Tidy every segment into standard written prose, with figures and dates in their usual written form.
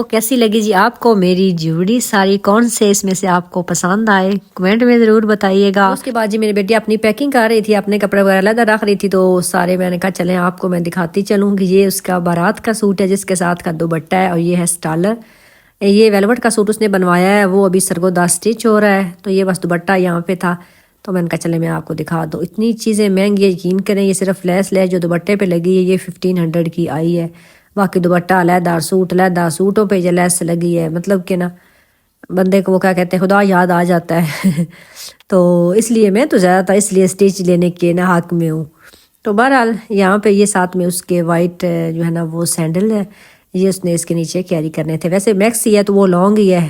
تو کیسی لگی جی آپ کو میری جوڑی ساری، کون سے اس میں سے آپ کو پسند آئے کمنٹ میں ضرور بتائیے گا۔ اس کے بعد جی میری بیٹی اپنی پیکنگ کر رہی تھی، اپنے کپڑے وغیرہ علیحدہ رکھ رہی تھی، تو سارے میں نے کہا چلیں آپ کو میں دکھاتی چلوں کہ یہ اس کا بارات کا سوٹ ہے جس کے ساتھ کا دوپٹہ ہے، اور یہ ہے اسٹالر۔ یہ ویلوٹ کا سوٹ اس نے بنوایا ہے، وہ ابھی سرگودا اسٹچ ہو رہا ہے، تو یہ بس دوپٹہ یہاں پہ تھا، تو میں نے کہا چلے میں آپ کو دکھا دوں۔ اتنی چیزیں مہنگی ہے، یقین کریں یہ صرف لیس جو دوپٹے پہ لگی ہے یہ 1500 کی آئی ہے، باقی دوپٹہ علیحدہ، علیحدہ، سوٹوں پہ جو لیس لگی ہے، مطلب کہ نا بندے کو وہ کیا کہتے ہیں خدا یاد آ جاتا ہے تو اس لیے میں تو زیادہ تر اس لیے اسٹیچ لینے کے نا حق میں ہوں۔ تو بہرحال یہاں پہ یہ ساتھ میں اس کے وائٹ جو ہے نا وہ سینڈل ہے، یہ اس نے اس کے نیچے کیری کرنے تھے۔ ویسے میکسی ہے تو وہ لانگ ہی ہے،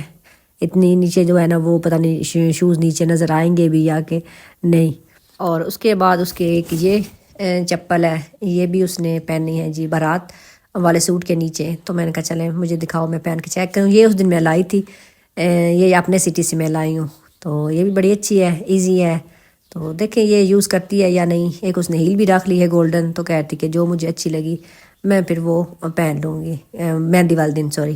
اتنی نیچے جو ہے نا وہ پتہ نہیں شوز نیچے نظر آئیں گے بھی یا کہ نہیں۔ اور اس کے بعد اس کے ایک یہ چپل ہے، یہ بھی اس نے پہنی ہے جی بارات والے سوٹ کے نیچے، تو میں نے کہا چلیں مجھے دکھاؤ میں پہن کے چیک کروں۔ یہ اس دن میں لائی تھی، یہ اپنے سٹی سے میں لائی ہوں، تو یہ بھی بڑی اچھی ہے، ایزی ہے، تو دیکھیں یہ یوز کرتی ہے یا نہیں۔ ایک اس نے ہیل بھی رکھ لی ہے گولڈن، تو کہتی کہ جو مجھے اچھی لگی میں پھر وہ پہن لوں گی مہندی والے دن، سوری۔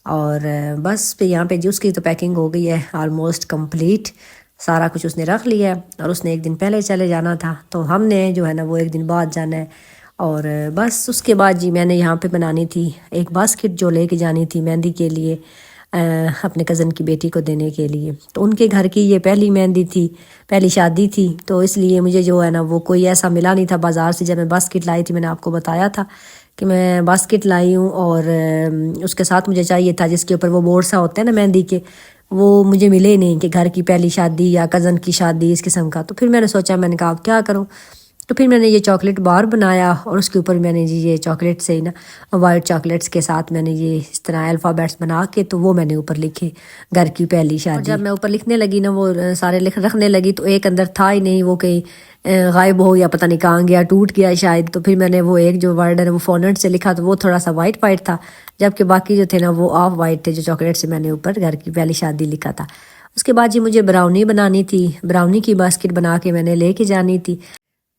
اور بس پھر یہاں پہ جی اس کی تو پیکنگ ہو گئی ہے آلموسٹ کمپلیٹ، سارا کچھ اس نے رکھ لیا ہے، اور اس نے ایک دن پہلے چلے جانا تھا، تو ہم نے جو ہے نا وہ ایک دن بعد جانا ہے۔ اور بس اس کے بعد جی میں نے یہاں پہ بنانی تھی ایک باسکٹ جو لے کے جانی تھی مہندی کے لیے، اپنے کزن کی بیٹی کو دینے کے لیے، تو ان کے گھر کی یہ پہلی مہندی تھی، پہلی شادی تھی، تو اس لیے مجھے جو ہے نا وہ کوئی ایسا ملا نہیں تھا بازار سے۔ جب میں باسکٹ لائی تھی میں نے آپ کو بتایا تھا کہ میں باسکٹ لائی ہوں، اور اس کے ساتھ مجھے چاہیے تھا جس کے اوپر وہ بورڈ سا ہوتے ہیں نا مہندی کے، وہ مجھے ملے نہیں کہ گھر کی پہلی شادی یا کزن کی شادی اس قسم کا۔ تو پھر میں نے سوچا، میں نے کہا اب کیا کروں، تو پھر میں نے یہ چاکلیٹ بار بنایا، اور اس کے اوپر میں نے جی یہ چاکلیٹ سے نا وائٹ چاکلیٹس کے ساتھ میں نے یہ اس طرح الفابیٹس بنا کے تو وہ میں نے اوپر لکھے گھر کی پہلی شادی۔ جب میں اوپر لکھنے لگی نا وہ سارے رکھنے لگی تو ایک اندر تھا ہی نہیں، وہ کہیں غائب ہو یا پتہ نہیں کہاں گیا، ٹوٹ گیا شاید، تو پھر میں نے وہ ایک جو ورڈ ہے وہ فونٹ سے لکھا تو وہ تھوڑا سا وائٹ تھا، جبکہ باقی جو تھے نا وہ آف وائٹ تھے، جو چاکلیٹ سے میں نے اوپر گھر کی پہلی شادی لکھا تھا۔ اس کے بعد جی مجھے براؤنی بنانی تھی، براؤنی کی باسکٹ بنا کے میں نے لے کے جانی تھی،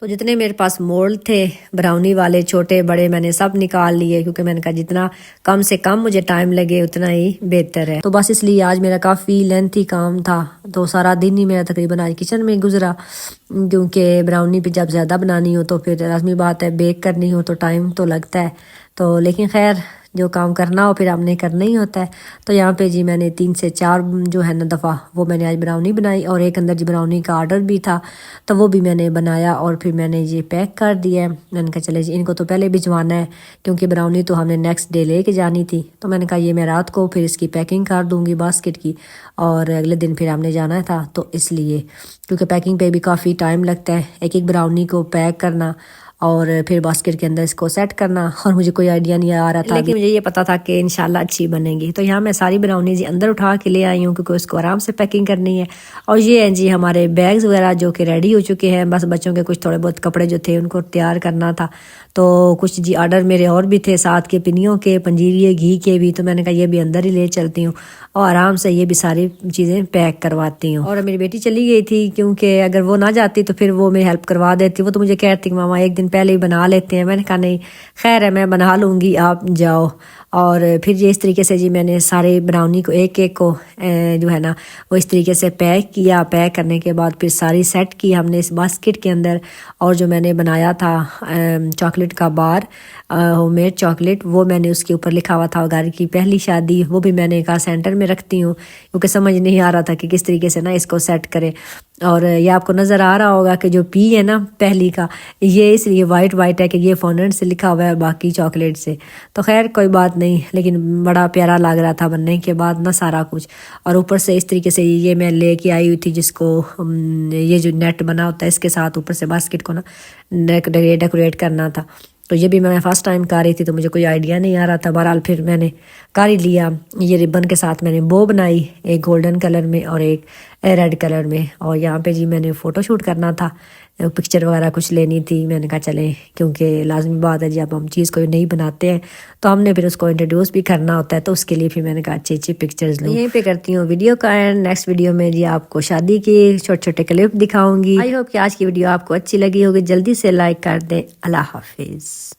تو جتنے میرے پاس مولڈ تھے براؤنی والے چھوٹے بڑے میں نے سب نکال لیے، کیونکہ میں نے کہا جتنا کم سے کم مجھے ٹائم لگے اتنا ہی بہتر ہے۔ تو بس اس لیے آج میرا کافی لینتھی کام تھا، تو سارا دن ہی میرا تقریباً آج کچن میں گزرا، کیونکہ براؤنی پہ جب زیادہ بنانی ہو تو پھر لازمی بات ہے بیک کرنی ہو تو ٹائم تو لگتا ہے، تو لیکن خیر جو کام کرنا ہو پھر ہم نے کرنا ہی ہوتا ہے۔ تو یہاں پہ جی میں نے 3 سے 4 جو ہے نا دفعہ وہ میں نے آج براؤنی بنائی، اور ایک اندر جی براؤنی کا آرڈر بھی تھا تو وہ بھی میں نے بنایا، اور پھر میں نے یہ پیک کر دیا ہے۔ میں نے کہا چلے جی ان کو تو پہلے بھجوانا ہے، کیونکہ براؤنی تو ہم نے نیکسٹ ڈے لے کے جانی تھی، تو میں نے کہا یہ میں رات کو پھر اس کی پیکنگ کر دوں گی باسکٹ کی، اور اگلے دن پھر ہم نے جانا تھا، تو اس لیے کیونکہ پیکنگ پہ بھی کافی ٹائم لگتا ہے، ایک ایک براؤنی کو پیک کرنا اور پھر باسکٹ کے اندر اس کو سیٹ کرنا، اور مجھے کوئی آئیڈیا نہیں آ رہا تھا، لیکن مجھے یہ پتا تھا کہ انشاءاللہ اچھی بنے گی۔ تو یہاں میں ساری براؤنی جی اندر اٹھا کے لے آئی ہوں، کیونکہ اس کو آرام سے پیکنگ کرنی ہے۔ اور یہ ہیں جی ہمارے بیگز وغیرہ جو کہ ریڈی ہو چکے ہیں، بس بچوں کے کچھ تھوڑے بہت کپڑے جو تھے ان کو تیار کرنا تھا، تو کچھ جی آرڈر میرے اور بھی تھے ساتھ کے، پنیوں کے، پنجیریے، گھی کے بھی، تو میں نے کہا یہ بھی اندر ہی لے چلتی ہوں اور آرام سے یہ بھی ساری چیزیں پیک کرواتی ہوں۔ اور میری بیٹی چلی گئی تھی، کیونکہ اگر وہ نہ جاتی تو پھر وہ میری ہیلپ کروا دیتی، وہ تو مجھے کہتی کہ ماما ایک دن پہلے ہی بنا لیتے ہیں۔ میں نے کہا نہیں خیر ہے میں بنا لوں گی، آپ جاؤ۔ اور پھر یہ اس طریقے سے جی میں نے سارے براؤنی کو ایک ایک کو جو ہے نا وہ اس طریقے سے پیک کیا، پیک کرنے کے بعد پھر ساری سیٹ کی ہم نے اس باسکٹ کے اندر۔ اور جو میں نے بنایا تھا چاکلیٹ کا بار، ہوم میڈ چاکلیٹ، وہ میں نے اس کے اوپر لکھا ہوا تھا گھر کی پہلی شادی، وہ بھی میں نے کہا سینٹر میں رکھتی ہوں، کیونکہ سمجھ نہیں آ رہا تھا کہ کس طریقے سے نا اس کو سیٹ کرے۔ اور یہ آپ کو نظر آ رہا ہوگا کہ جو پی ہے نا پہلی کا، یہ اس لیے وائٹ ہے کہ یہ فونٹ سے لکھا ہوا ہے، باقی چاکلیٹ سے، تو خیر کوئی بات نہیں، لیکن بڑا پیارا لگ رہا تھا بننے کے بعد نا سارا کچھ۔ اور اوپر سے اس طریقے سے یہ میں لے کے آئی ہوئی تھی، جس کو یہ جو نیٹ بنا ہوتا ہے اس کے ساتھ اوپر سے باسکٹ کو نا ڈیکوریٹ کرنا تھا، تو یہ بھی میں فرسٹ ٹائم کر رہی تھی، تو مجھے کوئی آئیڈیا نہیں آ رہا تھا۔ بہرحال پھر میں نے کر ہی لیا، یہ ربن کے ساتھ میں نے بو بنائی، ایک گولڈن کلر میں اور ایک ریڈ کلر میں۔ اور یہاں پہ جی میں نے فوٹو شوٹ کرنا تھا، پکچر وغیرہ کچھ لینی تھی، میں نے کہا چلیں کیونکہ لازمی بات ہے جب ہم چیز کوئی نہیں بناتے ہیں تو ہم نے پھر اس کو انٹروڈیوس بھی کرنا ہوتا ہے، تو اس کے لیے پھر میں نے کہا اچھی پکچرز لوں۔ یہیں پہ کرتی ہوں ویڈیو کا اینڈ، نیکسٹ ویڈیو میں جی آپ کو شادی کی چھوٹے کلپ دکھاؤں گی۔ آئی ہوپ کہ آج کی ویڈیو آپ کو اچھی لگی ہوگی، جلدی سے لائک کر دیں۔ اللہ حافظ۔